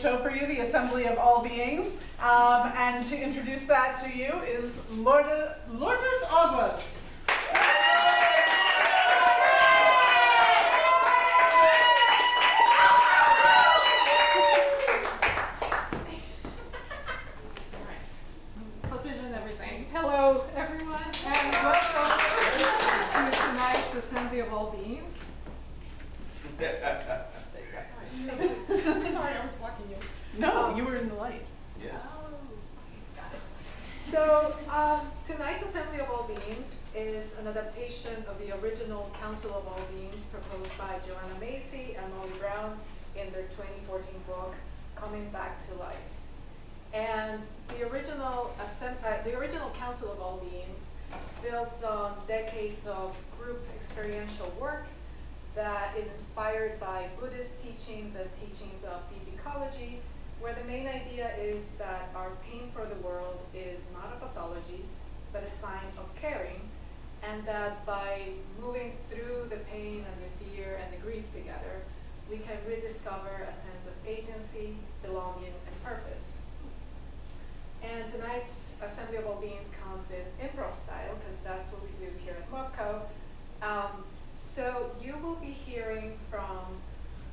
show for you, the Assembly of All Beings. And to introduce that to you is Lourdes Aguas. Position everything. Hello, everyone, and welcome to tonight's Assembly of All Beings. Sorry, I was blocking you. No, you were in the light. Yes. So, tonight's Assembly of All Beings is an adaptation of the original Council of All Beings proposed by Joanna Macy and Molly Brown in their 2014 book, Coming Back to Life. And the original Council of All Beings builds on decades of group experiential work that is inspired by Buddhist teachings and teachings of deep ecology, where the main idea is that our pain for the world is not a pathology, but a sign of caring, and that by moving through the pain and the fear and the grief together, we can rediscover a sense of agency, belonging, and purpose. And tonight's Assembly of All Beings comes in improv style, because that's what we do here at MOCO. So you will be hearing from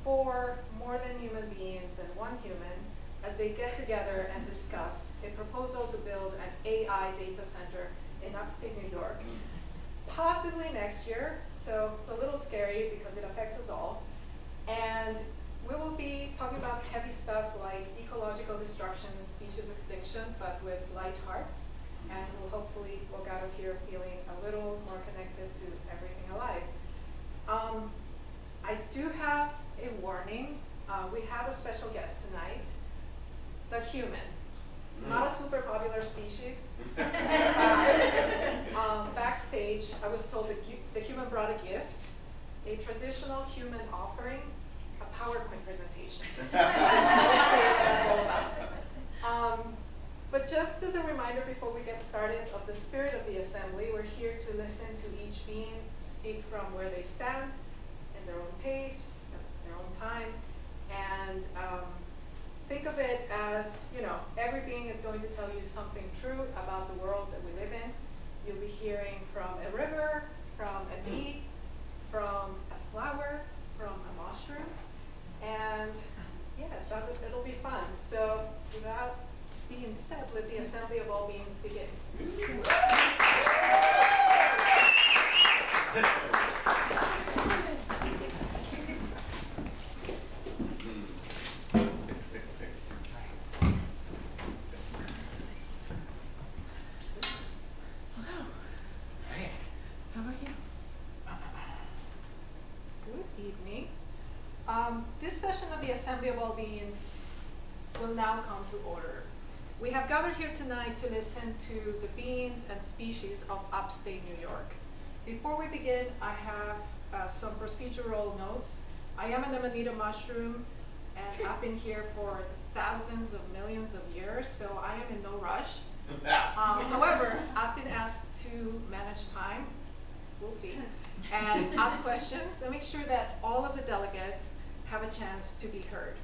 4 more than human beings and 1 human as they get together and discuss a proposal to build an AI data center in upstate New York, possibly next year. So it's a little scary because it affects us all. And we will be talking about heavy stuff like ecological destruction and species extinction, but with light hearts. And we'll hopefully walk out of here feeling a little more connected to everything alive. I do have a warning. We have a special guest tonight, the human. Not a super popular species. Backstage, I was told that the human brought a gift, a traditional human offering, a PowerPoint presentation. Let's see what that's all about. But just as a reminder before we get started of the spirit of the assembly, we're here to listen to each being speak from where they stand, in their own pace, at their own time, and think of it as, every being is going to tell you something true about the world that we live in. You'll be hearing from a river, from a bee, from a flower, from a mushroom, and it'll be fun. So without being said, let the Assembly of All Beings begin. This session of the Assembly of All Beings will now come to order. We have gathered here tonight to listen to the beings and species of upstate New York. Before we begin, I have some procedural notes. I am an amanita mushroom, and I've been here for thousands of millions of years, so I am in no rush. However, I've been asked to manage time, we'll see, and ask questions and make sure that all of the delegates have a chance to be heard.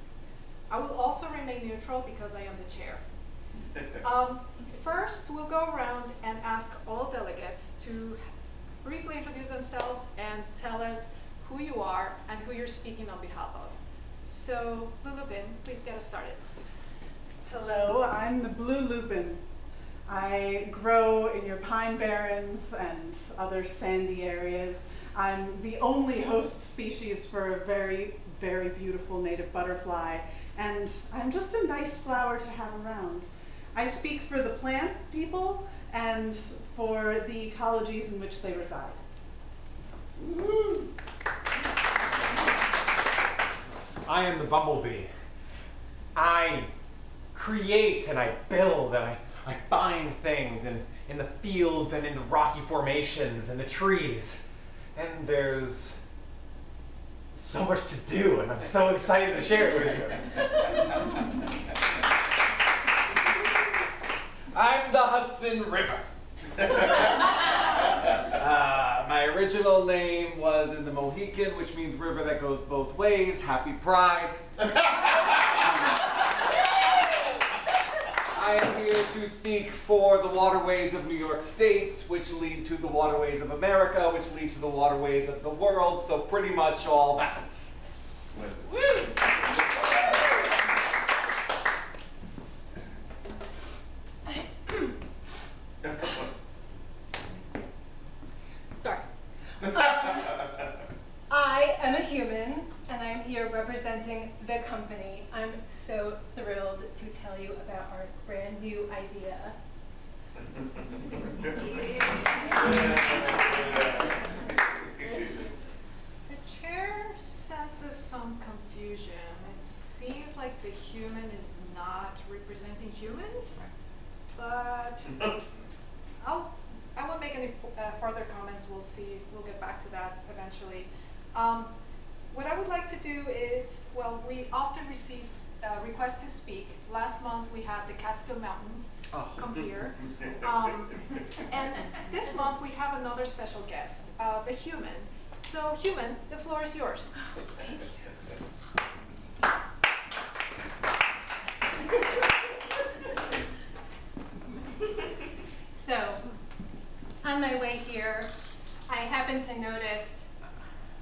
I will also remain neutral because I am the chair. First, we'll go around and ask all delegates to briefly introduce themselves and tell us who you are and who you're speaking on behalf of. So, Blue Lupin, please get us started. Hello, I'm the Blue Lupin. I grow in your pine barrens and other sandy areas. I'm the only host species for a very, very beautiful native butterfly, and I'm just a nice flower to have around. I speak for the plant people and for the ecologies in which they reside. I am the bumblebee. I create and I build and I find things in the fields and in the rocky formations and the trees. And there's so much to do, and I'm so excited to share it with you. I'm the Hudson River. My original name was in the Mohican, which means river that goes both ways. Happy Pride. I am here to speak for the waterways of New York State, which lead to the waterways of America, which lead to the waterways of the world, so pretty much all that. Sorry. I am a human, and I'm here representing the company. I'm so thrilled to tell you about our brand new idea. The chair senses some confusion. It seems like the human is not representing humans, but I won't make any further comments. We'll see. We'll get back to that eventually. What I would like to do is, well, we often receive requests to speak. Last month we had the Catskill Mountains come here. And this month we have another special guest, the human. So human, the floor is yours. So, on my way here, I happened to notice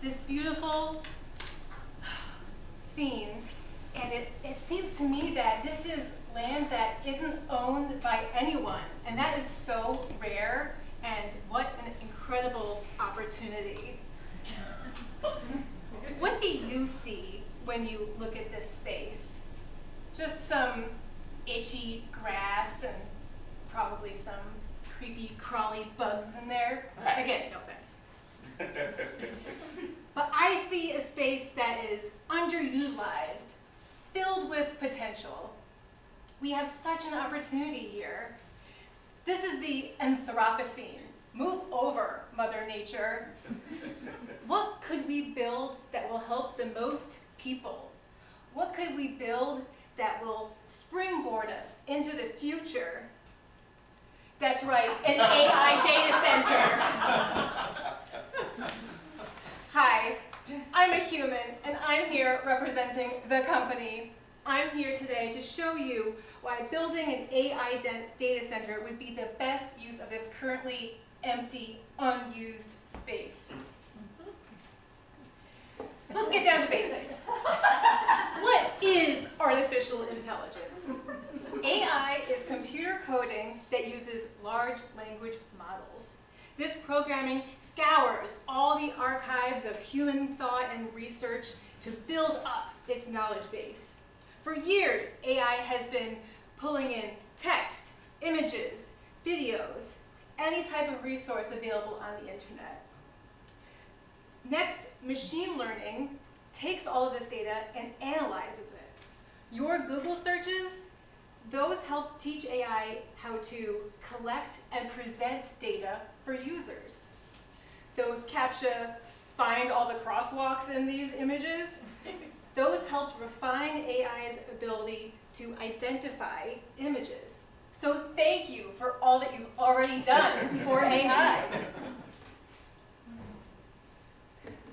this beautiful scene, and it seems to me that this is land that isn't owned by anyone, and that is so rare, and what an incredible opportunity. What do you see when you look at this space? Just some itchy grass and probably some creepy crawly bugs in there. Again, no offense. But I see a space that is underutilized, filled with potential. We have such an opportunity here. This is the Anthropocene. Move over, Mother Nature. What could we build that will help the most people? What could we build that will springboard us into the future? That's right, an AI data center. Hi, I'm a human, and I'm here representing the company. I'm here today to show you why building an AI data center would be the best use of this currently empty, unused space. Let's get down to basics. What is artificial intelligence? AI is computer coding that uses large language models. This programming scours all the archives of human thought and research to build up its knowledge base. For years, AI has been pulling in text, images, videos, any type of resource available on the internet. Next, machine learning takes all of this data and analyzes it. Your Google searches, those help teach AI how to collect and present data for users. Those CAPTCHA find all the crosswalks in these images, those helped refine AI's ability to identify images. So thank you for all that you've already done for AI.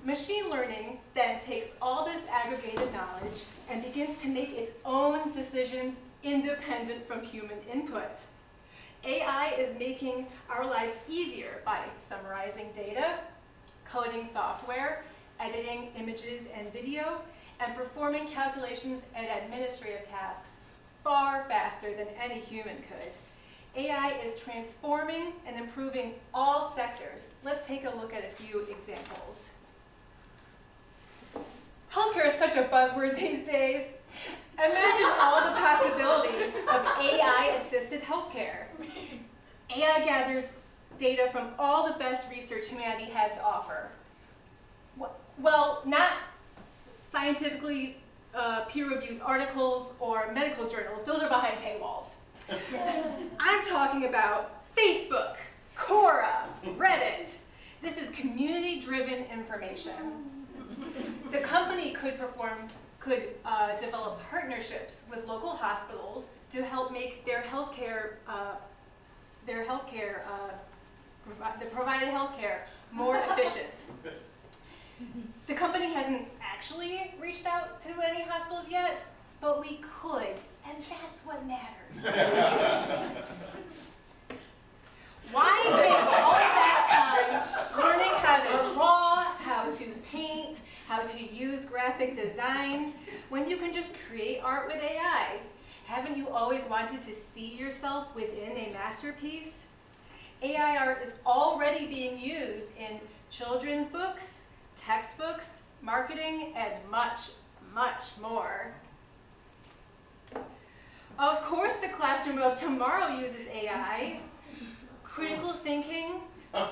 Machine learning then takes all this aggregated knowledge and begins to make its own decisions independent from human input. AI is making our lives easier by summarizing data, coding software, editing images and video, and performing calculations and administrative tasks far faster than any human could. AI is transforming and improving all sectors. Let's take a look at a few examples. Healthcare is such a buzzword these days. Imagine all the possibilities of AI-assisted healthcare. AI gathers data from all the best research humanity has to offer. Well, not scientifically peer-reviewed articles or medical journals. Those are behind paywalls. I'm talking about Facebook, Quora, Reddit. This is community-driven information. The company could develop partnerships with local hospitals to help make their provided healthcare more efficient. The company hasn't actually reached out to any hospitals yet, but we could And that's what matters. Why take all that time learning how to draw, how to paint, how to use graphic design, when you can just create art with AI? Haven't you always wanted to see yourself within a masterpiece? AI art is already being used in children's books, textbooks, marketing, and much, much more. Of course, the classroom of tomorrow uses AI. Critical thinking,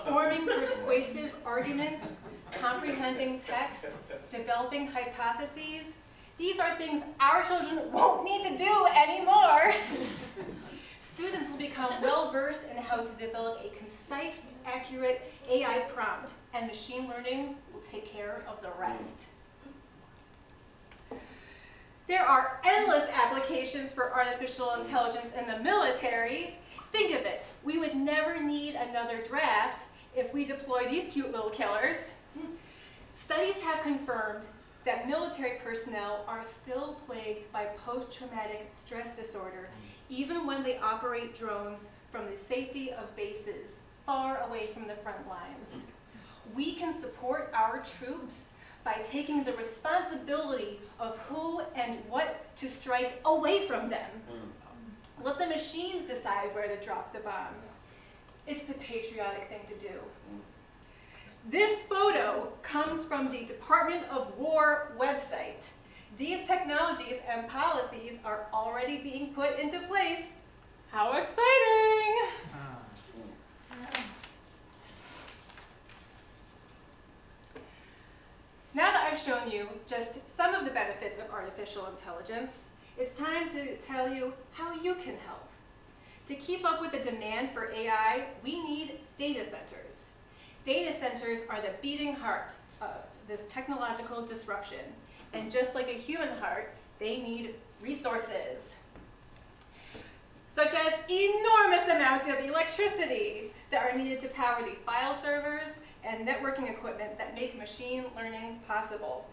forming persuasive arguments, comprehending text, developing hypotheses. These are things our children won't need to do anymore. Students will become well-versed in how to develop a concise, accurate AI prompt, and machine learning will take care of the rest. There are endless applications for artificial intelligence in the military. Think of it, we would never need another draft if we deploy these cute little killers. Studies have confirmed that military personnel are still plagued by post-traumatic stress disorder, even when they operate drones from the safety of bases far away from the front lines. We can support our troops by taking the responsibility of who and what to strike away from them. Let the machines decide where to drop the bombs. It's the patriotic thing to do. This photo comes from the Department of War website. These technologies and policies are already being put into place. How exciting! Now that I've shown you just some of the benefits of artificial intelligence, it's time to tell you how you can help. To keep up with the demand for AI, we need data centers. Data centers are the beating heart of this technological disruption. And just like a human heart, they need resources, such as enormous amounts of electricity that are needed to power the file servers and networking equipment that make machine learning possible.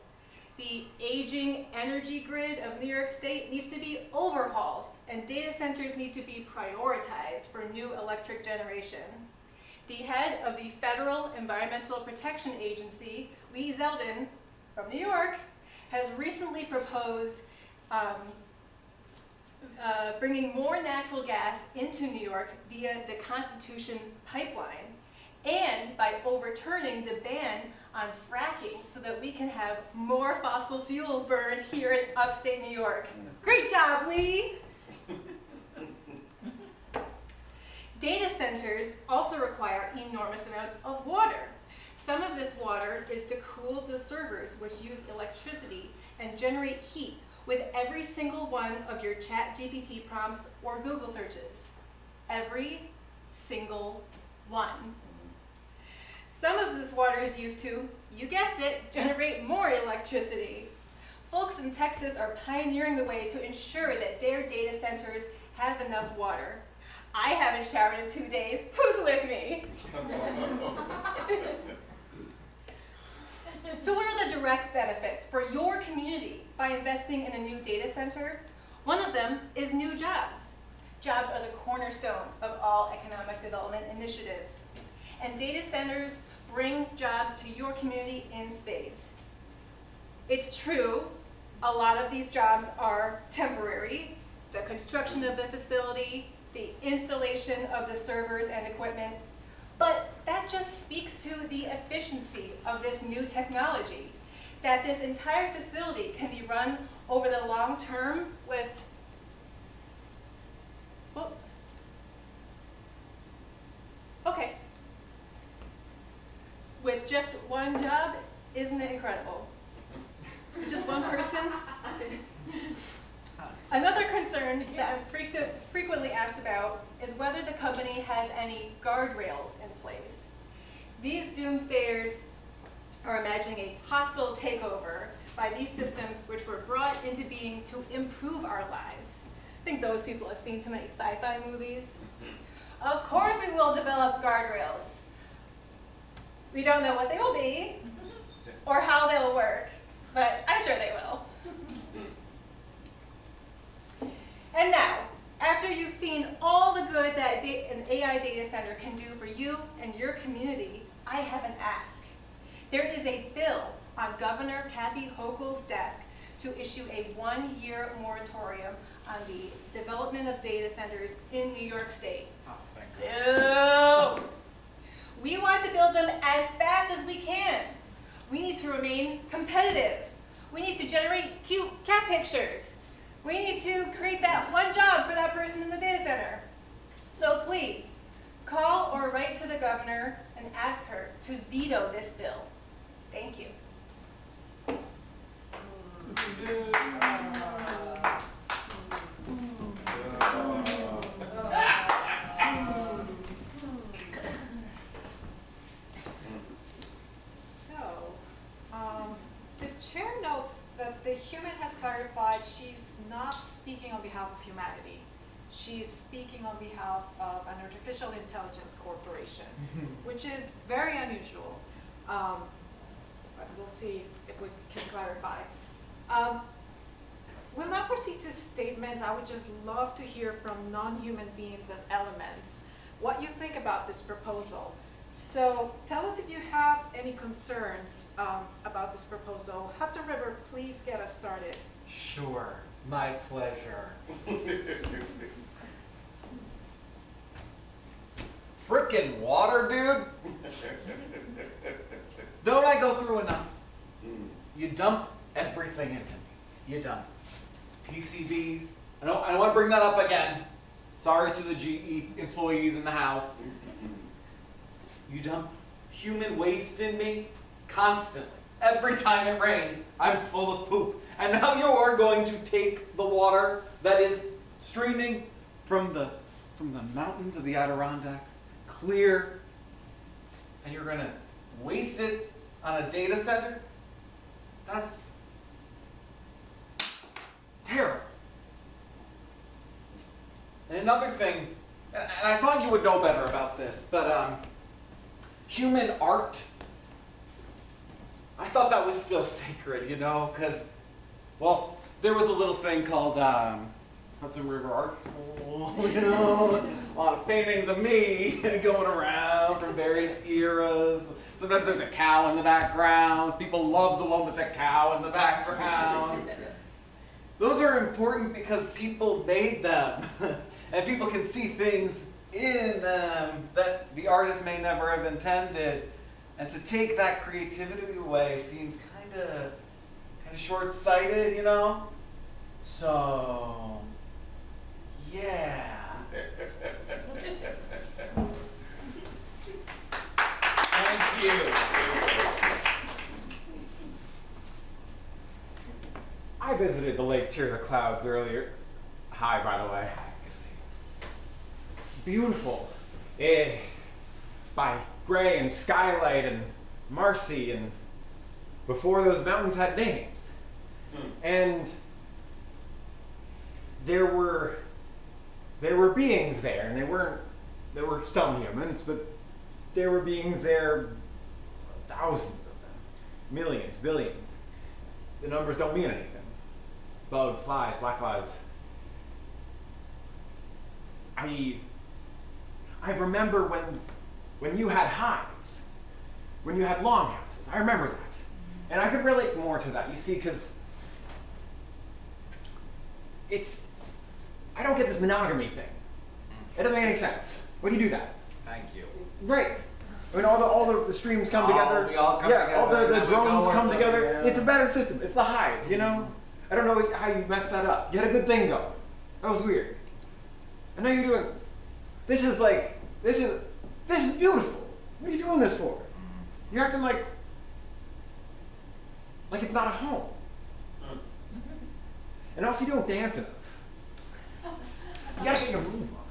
The aging energy grid of New York State needs to be overhauled, and data centers need to be prioritized for new electric generation. The head of the Federal Environmental Protection Agency, Lee Zeldin, from New York, has recently proposed bringing more natural gas into New York via the Constitution pipeline, and by overturning the ban on fracking so that we can have more fossil fuels burned here in upstate New York. Great job, Lee! Data centers also require enormous amounts of water. Some of this water is to cool the servers, which use electricity and generate heat with every single one of your ChatGPT prompts or Google searches. Every single one. Some of this water is used to, you guessed it, generate more electricity. Folks in Texas are pioneering the way to ensure that their data centers have enough water. I haven't showered in 2 days. Who's with me? So what are the direct benefits for your community by investing in a new data center? One of them is new jobs. Jobs are the cornerstone of all economic development initiatives. And data centers bring jobs to your community in spades. It's true, a lot of these jobs are temporary. The construction of the facility, the installation of the servers and equipment, but that just speaks to the efficiency of this new technology, that this entire facility can be run over the long term with, well, okay, with just one job. Isn't it incredible? Just one person. Another concern that I'm frequently asked about is whether the company has any guardrails in place. These doomsdayers are imagining a hostile takeover by these systems which were brought into being to improve our lives. I think those people have seen too many sci-fi movies. Of course we will develop guardrails. We don't know what they will be or how they will work, but I'm sure they will. And now, after you've seen all the good that an AI data center can do for you and your community, I have an ask. There is a bill on Governor Kathy Hochul's desk to issue a 1-year moratorium on the development of data centers in New York State. Oh, thank God. No! We want to build them as fast as we can. We need to remain competitive. We need to generate cute cat pictures. We need to create that one job for that person in the data center. So please, call or write to the governor and ask her to veto this bill. Thank you. The chair notes that the human has clarified she's not speaking on behalf of humanity. She's speaking on behalf of an artificial intelligence corporation, which is very unusual. But we'll see if we can clarify. We'll now proceed to statements. I would just love to hear from non-human beings and elements what you think about this proposal. So tell us if you have any concerns about this proposal. Hudson River, please get us started. Sure, my pleasure. Frickin' water, dude! Don't I go through enough? You dump everything into me. You dump PCBs. I don't want to bring that up again. Sorry to the GE employees in the house. You dump human waste in me constantly. Every time it rains, I'm full of poop. And now you're going to take the water that is streaming from the mountains of the Adirondacks, clear, and you're going to waste it on a data center? That's terrible. And another thing, and I thought you would know better about this, but human art, I thought that was still sacred, you know, because, well, there was a little thing called Hudson River Art School, you know, a lot of paintings of me going around from various eras. Sometimes there's a cow in the background. People love the one with the cow in the background. Those are important because people made them, and people can see things in them that the artist may never have intended. And to take that creativity away seems kind of short-sighted, you know? So, yeah. Thank you. I visited the Lake Tear the Clouds earlier. Hi, by the way. I can see. Beautiful. By Gray and Skylight and Marcy, and before those mountains had names. And there were beings there, and there were some humans, but there were beings there, thousands of them, millions, billions. The numbers don't mean anything. Bugs, flies, black flies. I remember when you had hives, when you had longhouses. I remember that. And I could relate more to that, you see, because I don't get this monogamy thing. It doesn't make any sense. When do you do that? Thank you. Right. I mean, all the streams come together. We all come yeah, together. all the drones come together. Yeah. It's a better system. It's the hive, you know? I don't know how you messed that up. You had a good thing going. That was weird. And now you're doing, this is beautiful. What are you doing this for? You're acting like it's not a home. And also you don't dance enough. You gotta get your move on.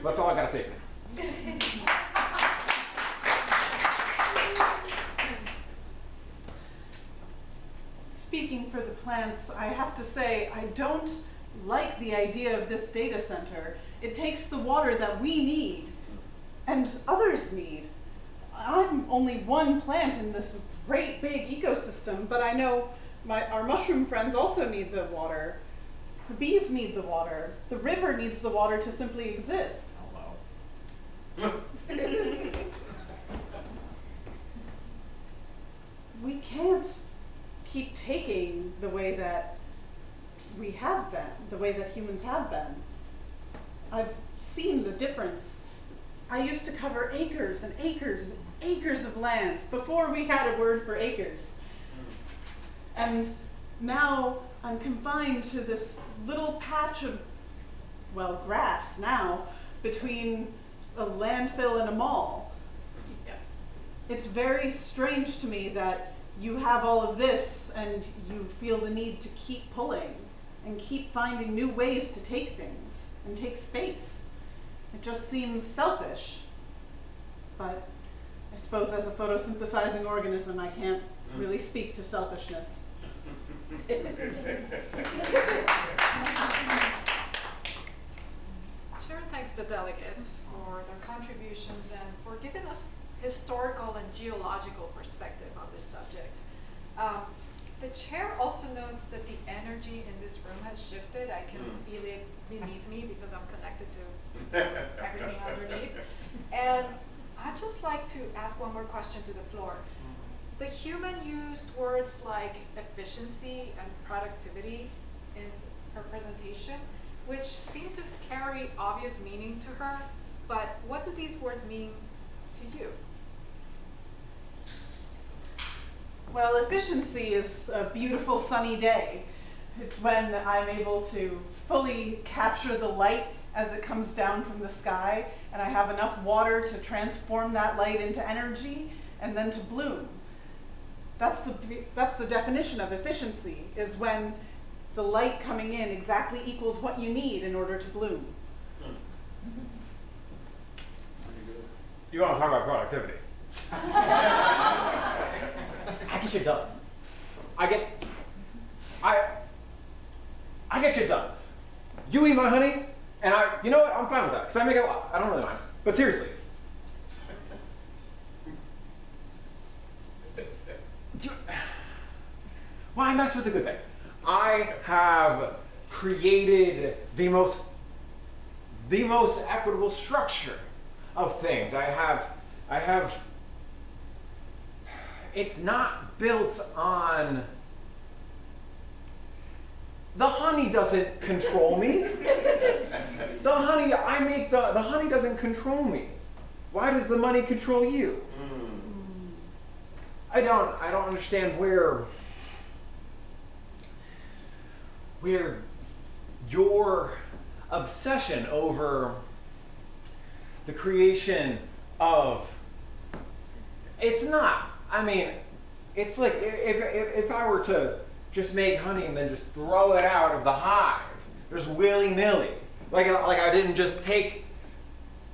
That's all I gotta say for now. Speaking for the plants, I have to say I don't like the idea of this data center. It takes the water that we need and others need. I'm only one plant in this great big ecosystem, but I know our mushroom friends also need the water. The bees need the water. The river needs the water to simply exist. Hello. We can't keep taking the way that we have been, the way that humans have been. I've seen the difference. I used to cover acres and acres and acres of land before we had a word for acres. And now I'm confined to this little patch of, well, grass now, between a landfill and a mall. Yes. It's very strange to me that you have all of this and you feel the need to keep pulling and keep finding new ways to take things and take space. It just seems selfish. But I suppose as a photosynthesizing organism, I can't really speak to selfishness. Chair thanks the delegates for their contributions and for giving us historical and geological perspective on this subject. The chair also notes that the energy in this room has shifted. I can feel it beneath me because I'm connected to everything underneath. And I'd just like to ask one more question to the floor. The human used words like efficiency and productivity in her presentation, which seem to carry obvious meaning to her, but what do these words mean to you? Well, efficiency is a beautiful sunny day. It's when I'm able to fully capture the light as it comes down from the sky, and I have enough water to transform that light into energy and then to bloom. That's the definition of efficiency, is when the light coming in exactly equals what you need in order to bloom. You want to talk about productivity? I get shit done. I get shit done. You eat my honey, and you know what? I'm fine with that, because I make it a lot. I don't really mind. But seriously. Why mess with a good thing? I have created the most equitable structure of things. I have, it's not built on, the honey doesn't control me. The honey, the honey doesn't control me. Why does the money control you? I don't understand where your obsession over the creation of, it's not, I mean, it's like if I were to just make honey and then just throw it out of the hive, just willy-nilly, like I didn't just take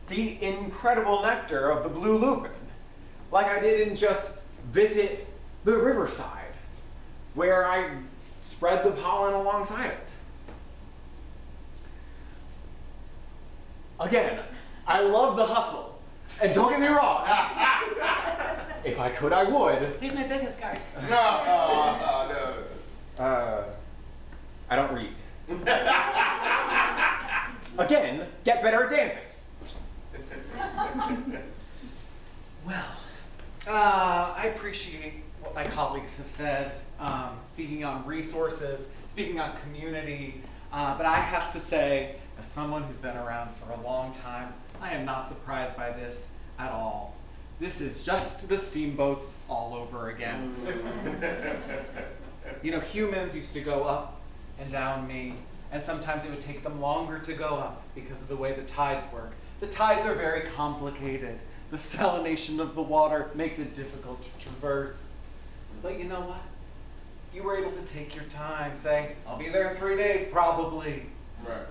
the incredible nectar of the blue lupin, like I didn't just visit the riverside where I spread the pollen alongside it. Again, I love the hustle, and don't get me wrong, if I could, I would. Here's my business card. No. I don't read. Again, get better at dancing. Well, I appreciate what my colleagues have said, speaking on resources, speaking on community, but I have to say, as someone who's been around for a long time, I am not surprised by this at all. This is just the steamboats all over again. You know, humans used to go up and down me, and sometimes it would take them longer to go up because of the way the tides work. The tides are very complicated. The salination of the water makes it difficult to traverse. But you know what? You were able to take your time, say, I'll be there in 3 days, probably. Right.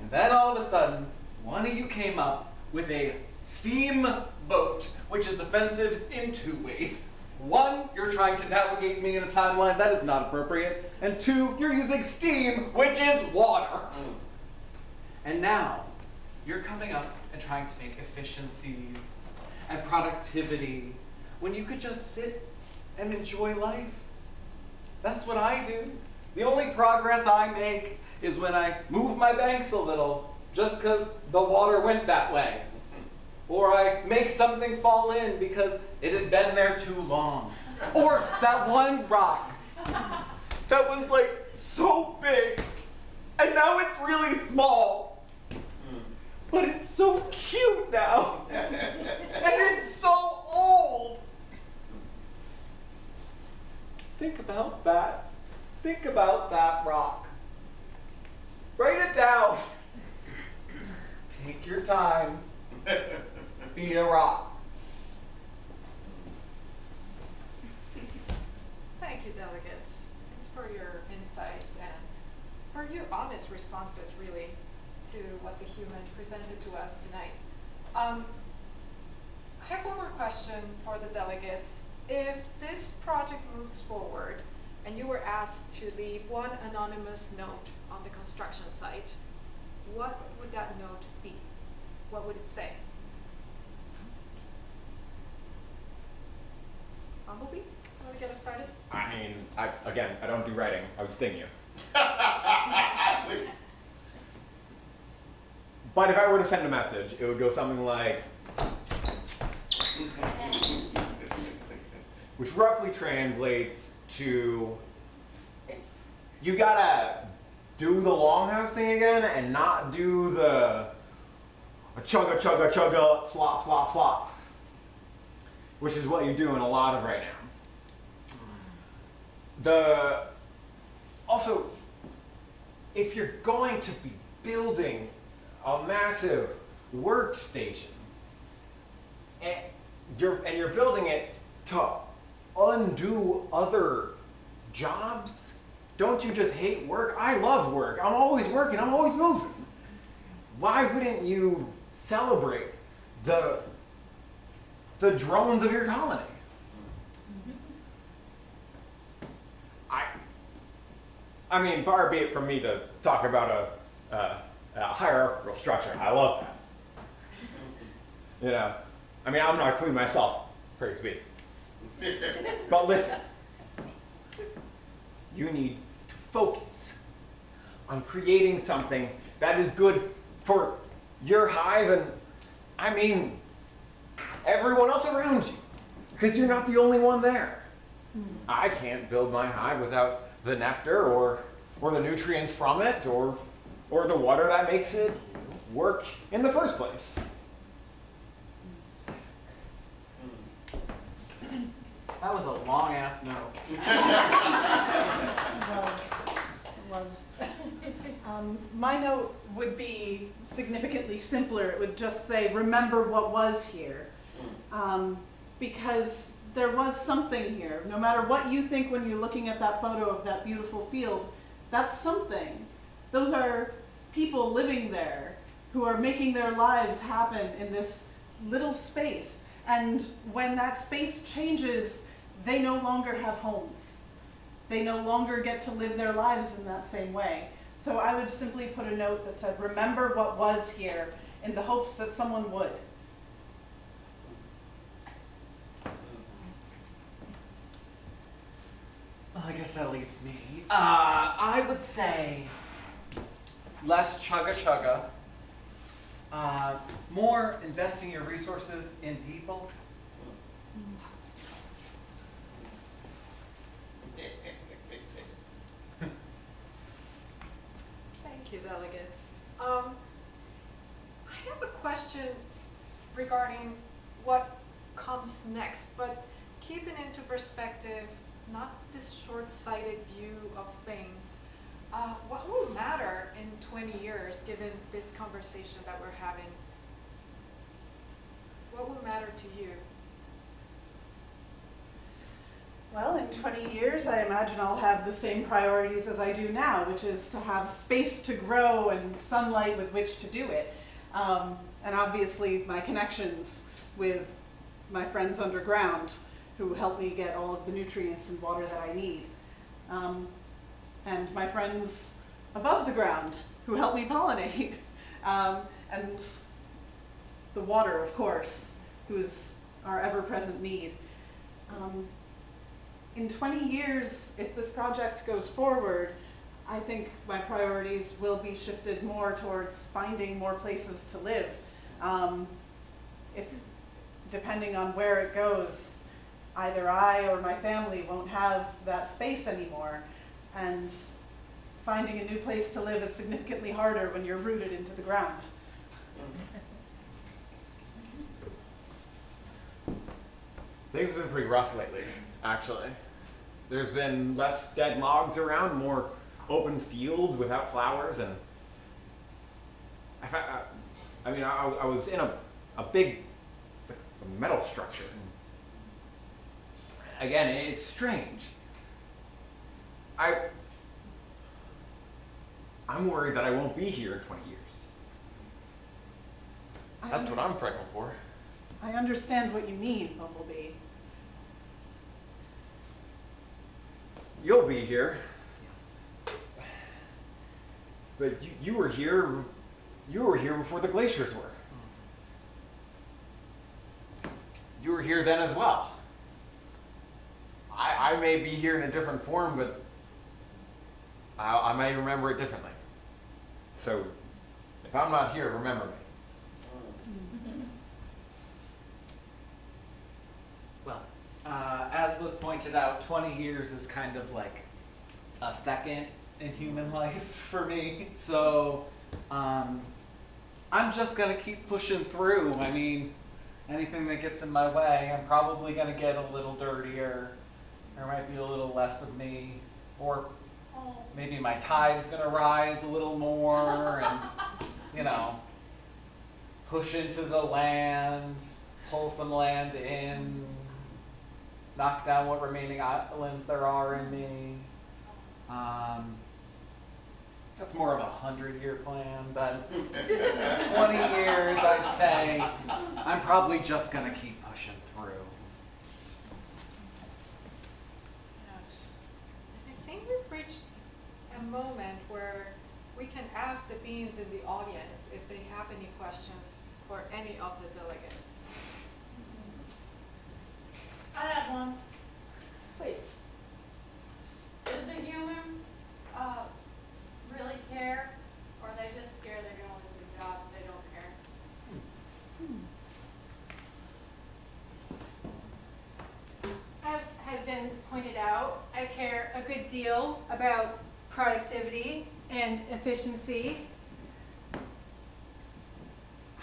And then all of a sudden, one of you came up with a steam boat, which is offensive in two ways. One, you're trying to navigate me in a timeline that is not appropriate. And two, you're using steam, which is water. And now, you're coming up and trying to make efficiencies and productivity when you could just sit and enjoy life. That's what I do. The only progress I make is when I move my banks a little, just because the water went that way. Or I make something fall in because it had been there too long. Or that one rock that was like so big, and now it's really small. But it's so cute now. And it's so old. Think about that. Think about that rock. Write it down. Take your time. Be a rock. Thank you, delegates. Thanks for your insights and for your honest responses, really, to what the human presented to us tonight. I have one more question for the delegates. If this project moves forward and you were asked to leave one anonymous note on the construction site, what would that note be? What would it say? Bumblebee, you want to get us started? I mean, I don't do writing. I would sting you. But if I were to send a message, it would go something like, which roughly translates to, you gotta do the longhouse thing again and not do the chugga, chugga, chugga, slop, slop, slop, which is what you're doing a lot of right now. Also, if you're going to be building a massive workstation and you're building it to undo other jobs, don't you just hate work? I love work. I'm always working. I'm always moving. Why wouldn't you celebrate the drones of your colony? I mean, far be it from me to talk about a hierarchical structure. I love that. You know, I mean, I'm not a queen myself, praise be. But listen, you need to focus on creating something that is good for your hive and, I mean, everyone else around you, because you're not the only one there. I can't build my hive without the nectar or the nutrients from it or the water that makes it work in the first place. That was a long ass no. It was. My note would be significantly simpler. It would just say, remember what was here. Because there was something here. No matter what you think when you're looking at that photo of that beautiful field, that's something. Those are people living there who are making their lives happen in this little space. And when that space changes, they no longer have homes. They no longer get to live their lives in that same way. So I would simply put a note that said, remember what was here, in the hopes that someone would. Well, I guess that leaves me. I would say less chugga chugga, more investing your resources in people. Thank you, delegates. I have a question regarding what comes next, but keeping into perspective, not this short-sighted view of things. What will matter in 20 years, given this conversation that we're having? What will matter to you? Well, in 20 years, I imagine I'll have the same priorities as I do now, which is to have space to grow and sunlight with which to do it. And obviously my connections with my friends underground who help me get all of the nutrients and water that I need. And my friends above the ground who help me pollinate. And the water, of course, who's our ever-present need. in 20 years, if this project goes forward, I think my priorities will be shifted more towards finding more places to live. If, depending on where it goes, either I or my family won't have that space anymore. And finding a new place to live is significantly harder when you're rooted into the ground. Things have been pretty rough lately, actually. There's been less dead logs around, more open fields without flowers, and I was in a big, it's like a metal structure. And again, it's strange. I'm worried that I won't be here in 20 years. That's what I'm frightened for. I understand what you mean, Bumblebee. You'll be here. But you were here before the glaciers were. You were here then as well. I may be here in a different form, but I may remember it differently. So, if I'm not here, remember me. Well, as was pointed out, 20 years is kind of like a second in human life for me. So, I'm just gonna keep pushing through. I mean, anything that gets in my way, I'm probably gonna get a little dirtier. There might be a little less of me, or maybe my tide's gonna rise a little more, and push into the land, pull some land in, knock down what remaining islands there are in me. That's more of a 100-year plan, but 20 years, I'd say, I'm probably just gonna keep pushing through. Yes. I think we've reached a moment where we can ask the beings in the audience if they have any questions for any of the delegates. I have one. Please. Does the human really care, or are they just scared they're going to lose their job if they don't care? As has been pointed out, I care a good deal about productivity and efficiency.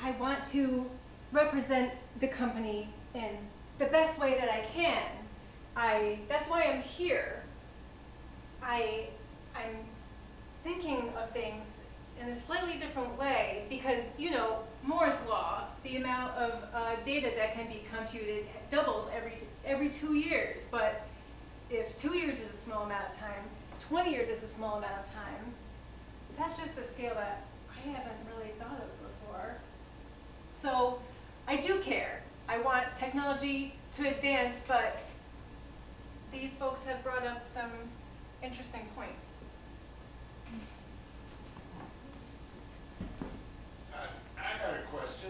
I want to represent the company in the best way that I can. That's why I'm here. I'm thinking of things in a slightly different way because, Moore's law, the amount of data that can be computed doubles every 2 years. But if 2 years is a small amount of time, 20 years is a small amount of time, that's just a scale that I haven't really thought of before. So I do care. I want technology to advance, but these folks have brought up some interesting points. I got a question.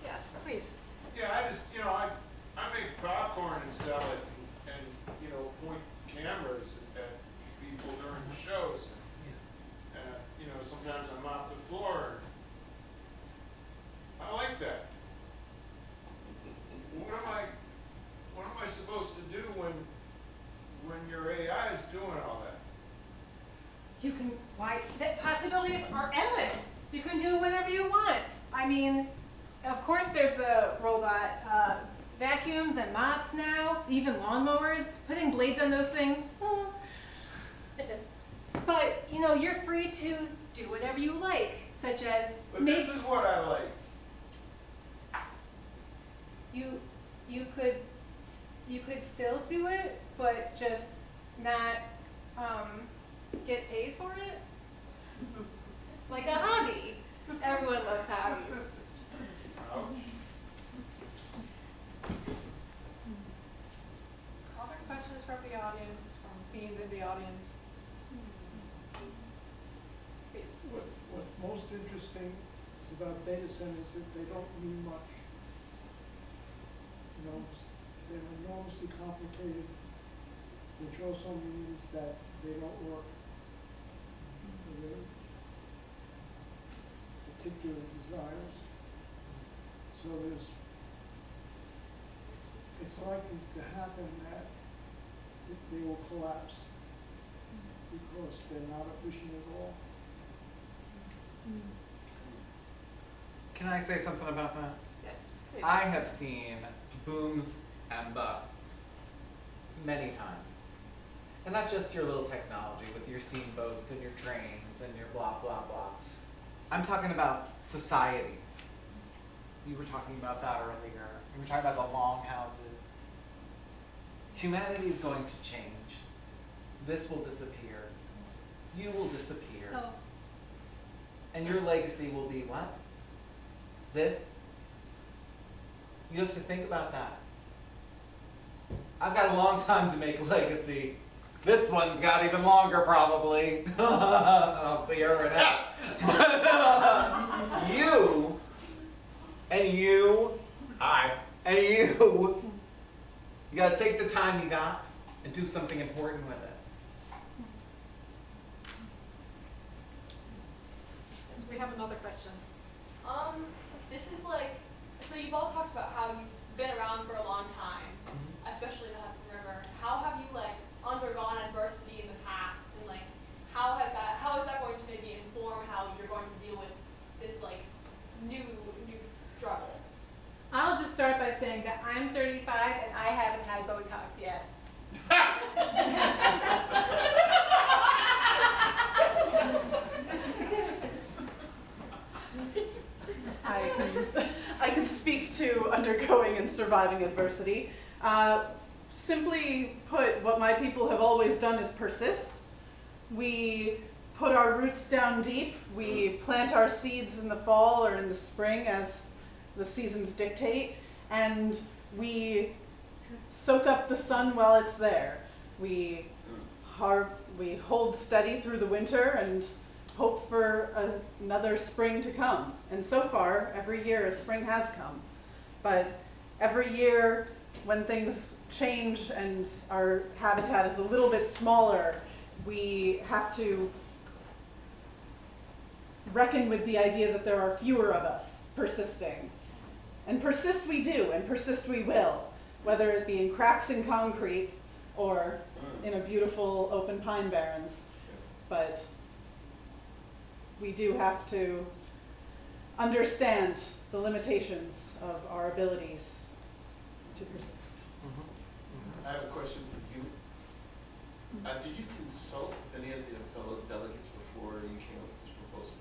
Yes, please. Yeah, I just, I make popcorn and sell it and point cameras at people during the shows. And, sometimes I mop the floor. I like that. What am I supposed to do when your AI is doing all that? The possibilities are endless. You can do whatever you want. I mean, of course there's the robot vacuums and mops now, even lawnmowers, putting blades on those things. But, you're free to do whatever you like, such as But this is what I like. you could still do it, but just not get paid for it. Like a hobby. Everyone loves hobbies. Ouch. Other questions from the audience, from beings in the audience? Please. What's most interesting is about data centers that they don't mean much. They're enormously complicated, which also means that they don't work for their particular desires. So it's likely to happen that they will collapse because they're not efficient at all. Can I say something about that? Yes, please. I have seen booms and busts many times. And not just your little technology with your steamboats and your trains and your blah, blah, blah. I'm talking about societies. You were talking about that earlier. You were talking about the longhouses. Humanity is going to change. This will disappear. You will disappear. Oh, And your legacy will be what? This? You have to think about that. I've got a long time to make a legacy. This one's got even longer, probably. I'll see her in out. But you, and you, and you gotta take the time you got and do something important with it. Yes, we have another question. This is like, so you've all talked about how you've been around for a long time, especially the Hudson River. How have you like undergone adversity in the past, and like how is that going to maybe inform how you're going to deal with this like new struggle? I'll just start by saying that I'm 35 and I haven't had Botox yet. I can speak to undergoing and surviving adversity. Simply put, what my people have always done is persist. We put our roots down deep. We plant our seeds in the fall or in the spring as the seasons dictate, and we soak up the sun while it's there. We hold steady through the winter and hope for another spring to come. And so far, every year a spring has come. But every year when things change and our habitat is a little bit smaller, we have to reckon with the idea that there are fewer of us persisting. And persist we do, and persist we will, whether it be in cracks in concrete or in a beautiful open pine barrens. But we do have to understand the limitations of our abilities to persist. I have a question for you. Did you consult with any of the fellow delegates before you came up with this proposal?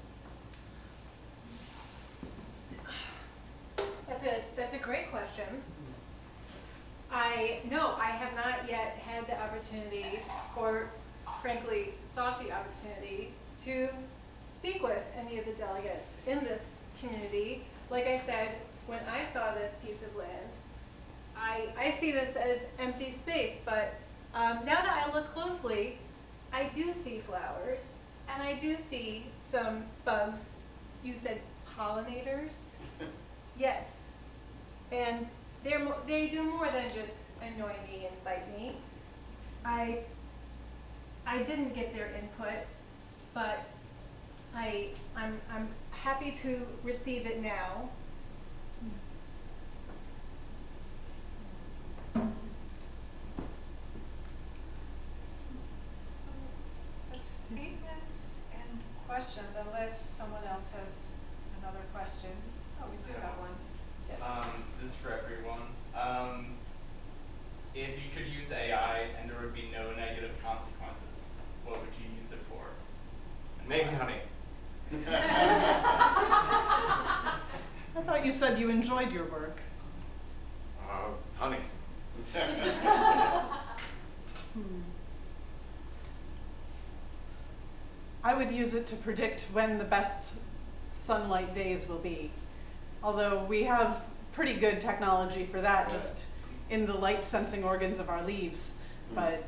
That's a great question. No, I have not yet had the opportunity, or frankly sought the opportunity, to speak with any of the delegates in this community. Like I said, when I saw this piece of land, I see this as empty space, but now that I look closely, I do see flowers, and I do see some bugs. You said pollinators? Yes. And they do more than just annoy me and bite me. I didn't get their input, but I'm happy to receive it now. Statements and questions, unless someone else has another question. Oh, we do have one. Yes. This is for everyone. If you could use AI and there would be no negative consequences, what would you use it for? And Make why? honey. I thought you said you enjoyed your work. Honey. I would use it to predict when the best sunlight days will be. Although we have pretty good technology for that, just in the light sensing organs of our leaves. But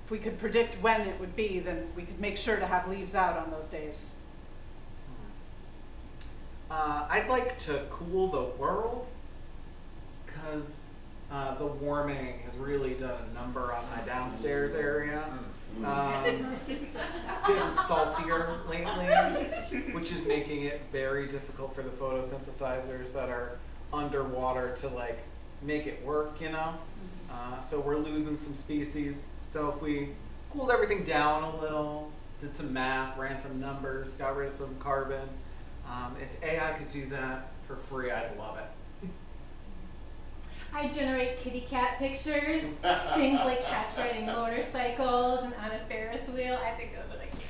if we could predict when it would be, then we could make sure to have leaves out on those days. I'd like to cool the world, because The warming has really done a number on my downstairs area. It's getting saltier lately, which is making it very difficult for the photosynthesizers that are underwater to like make it work, you know? So we're losing some species. So if we cooled everything down a little, did some math, ran some numbers, got rid of some carbon, if AI could do that for free, I'd love it. I generate kitty cat pictures, things like cats riding motorcycles and on a Ferris wheel. I think those are the cutest.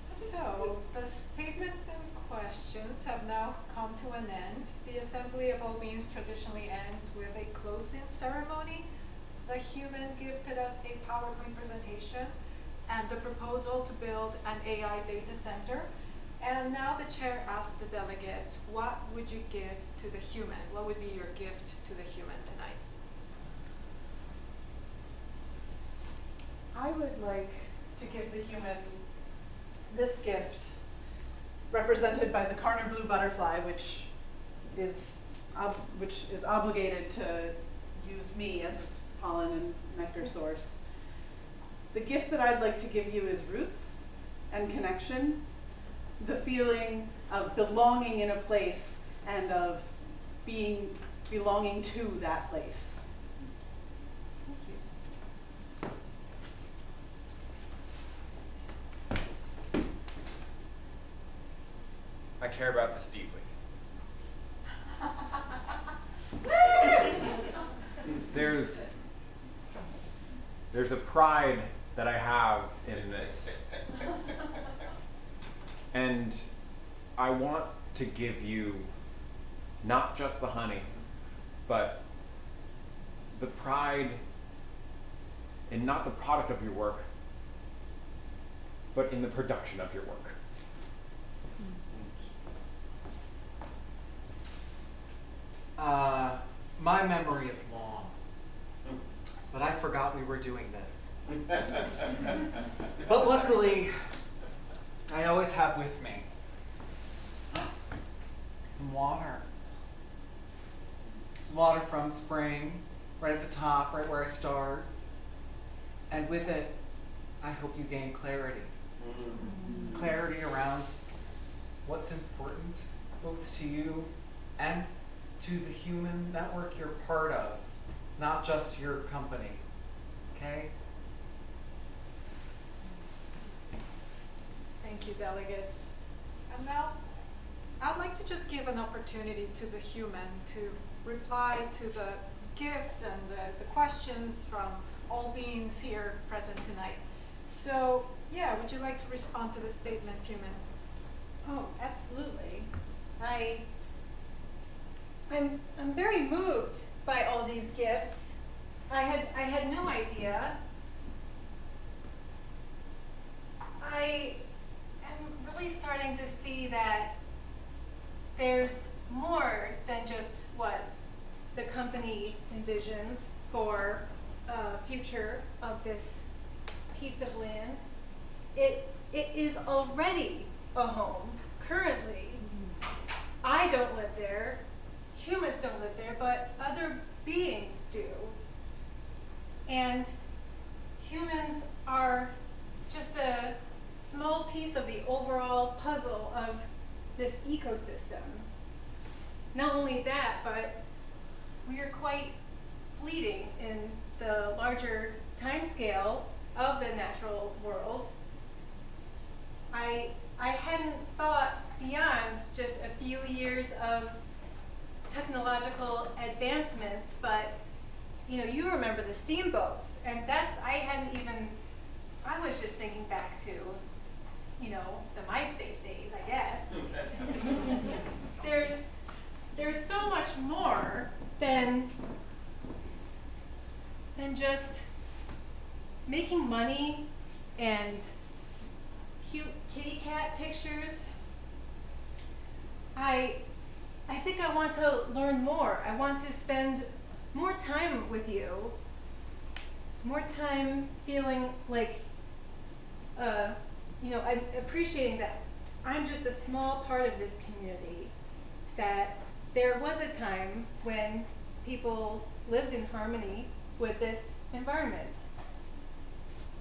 So, the statements and questions have now come to an end. The Assembly of All Beings traditionally ends with a closing ceremony. The human gifted us a PowerPoint presentation and the proposal to build an AI data center. And now the chair asks the delegates, what would you give to the human? What would be your gift to the human tonight? I would like to give the human this gift, represented by the Carner blue butterfly, which is obligated to use me as its pollen and nectar source. The gift that I'd like to give you is roots and connection, the feeling of belonging in a place and of belonging to that place. Thank you. I care about this deeply. There's a pride that I have in this. And I want to give you not just the honey, but the pride in not the product of your work, but in the production of your work. My memory is long, but I forgot we were doing this. But luckily, I always have with me some water. Some water from spring, right at the top, right where I start. And with it, I hope you gain clarity. Clarity around what's important, both to you and to the human network you're part of, not just your company. Okay? Thank you, delegates. And now, I'd like to just give an opportunity to the human to reply to the gifts and the questions from all beings here present tonight. So, yeah, would you like to respond to the statements, human? Oh, absolutely. I'm very moved by all these gifts. I had no idea. I am really starting to see that there's more than just what the company envisions for a future of this piece of land. It is already a home, currently. I don't live there, humans don't live there, but other beings do. And humans are just a small piece of the overall puzzle of this ecosystem. Not only that, but we are quite fleeting in the larger timescale of the natural world. I hadn't thought beyond just a few years of technological advancements, but you remember the steamboats, and I was just thinking back to, the MySpace days, I guess. There's so much more than just making money and cute kitty cat pictures. I think I want to learn more. I want to spend more time with you. More time feeling like, I'm appreciating that I'm just a small part of this community. that there was a time when people lived in harmony with this environment.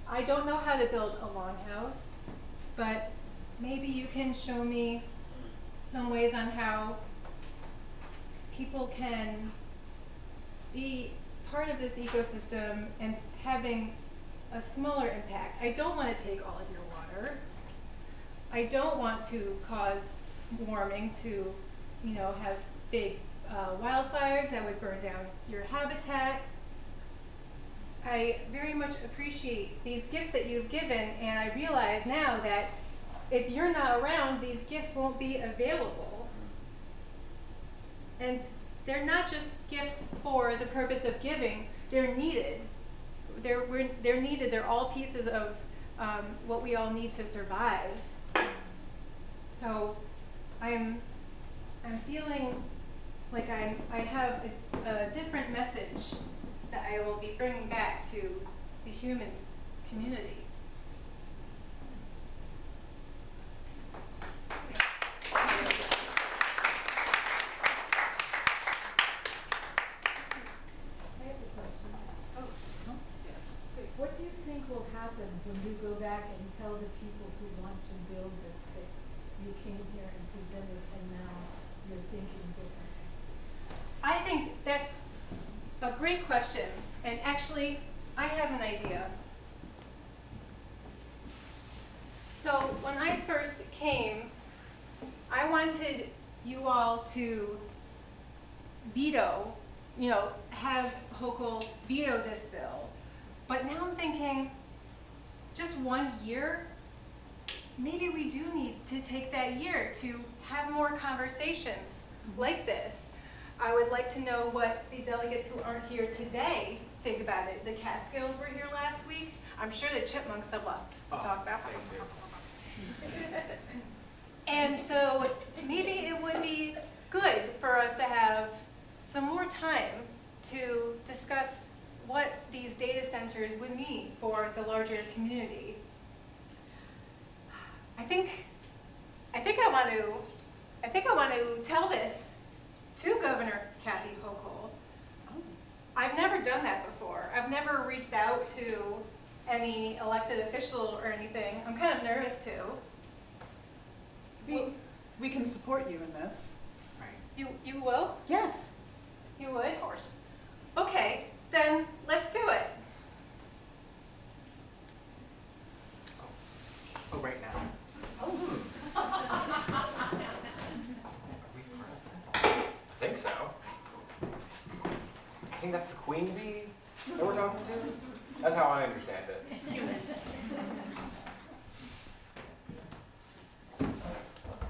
I don't know how to build a longhouse, but maybe you can show me some ways on how people can be part of this ecosystem and having a smaller impact. I don't want to take all of your water. I don't want to cause warming to, have big wildfires that would burn down your habitat. I very much appreciate these gifts that you've given, and I realize now that if you're not around, these gifts won't be available. And they're not just gifts for the purpose of giving, they're needed. They're needed, they're all pieces of what we all need to survive. So I'm feeling like I have a different message that I will be bringing back to the human community. I have a question. Yes, please. What do you think will happen when you go back and tell the people who want to build this that you came here and presented and now you're thinking differently? I think that's a great question, and actually, I have an idea. So when I first came, I wanted you all to veto, have Hochul veto this bill. But now I'm thinking, just 1 year? Maybe we do need to take that year to have more conversations like this. I would like to know what the delegates who aren't here today think about it. The Catskills were here last week. I'm sure the Chipmunks have lots to talk about. And so maybe it would be good for us to have some more time to discuss what these data centers would mean for the larger community. I think I want to tell this to Governor Kathy Hochul. I've never done that before. I've never reached out to any elected official or anything. I'm kind of nervous too. We can support you in this. You will? Yes. You would? Of course. Okay, then let's do it. Oh, right now. I think so. I think that's the queen bee that we're talking to. That's how I understand it.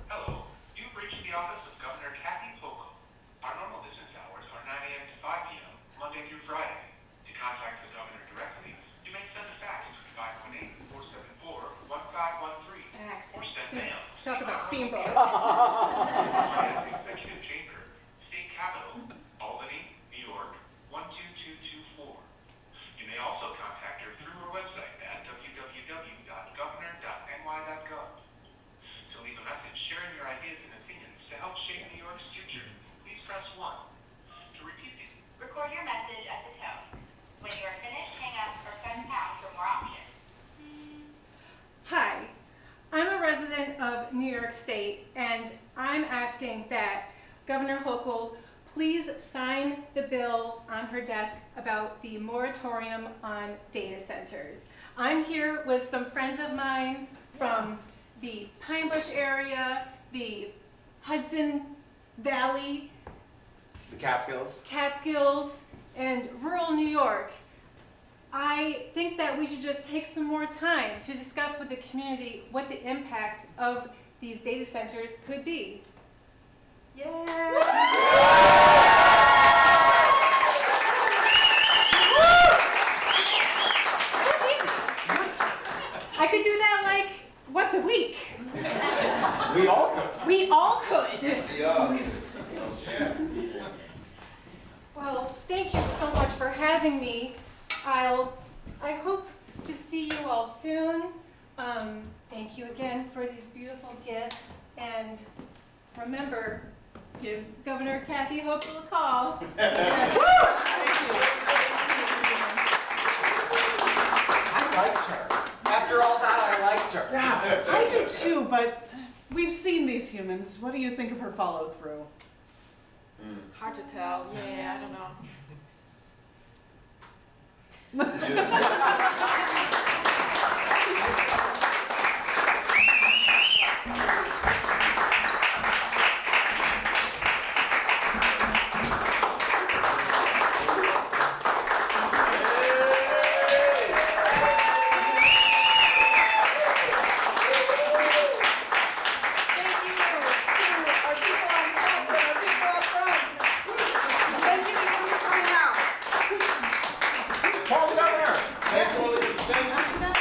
Hello, you've reached the office of Governor Kathy Hochul. Our normal business hours are 9 a.m. to 5 p.m., Monday through Friday. To contact the governor directly, you may send a fax to 518-474-1513 Fax. or send mail. Talk about steamboat. Executive Chamber, State Capitol, Albany, New York, 12224. You may also contact her through her website at www.governor.ny.gov. To leave a message sharing your ideas and opinions to help shape New York's future, please press 1. To repeat it, Record your message at the tone. When you are finished, hang up or press pound for more options. Hi, I'm a resident of New York State, and I'm asking that Governor Hochul please sign the bill on her desk about the moratorium on data centers. I'm here with some friends of mine from the Pine Bush area, the Hudson Valley, The Catskills, and rural New York. I think that we should just take some more time to discuss with the community what the impact of these data centers could be. I could do that like once a week. We all could. We all could. Well, thank you so much for having me. I hope to see you all soon. Thank you again for these beautiful gifts. And remember, give Governor Kathy Hochul a call. Thank you. I liked her. After all that, I liked her. Yeah, I do too, but we've seen these humans. What do you think of her follow through? Hard to tell. Yeah, I don't know. Call the governor. Thank you.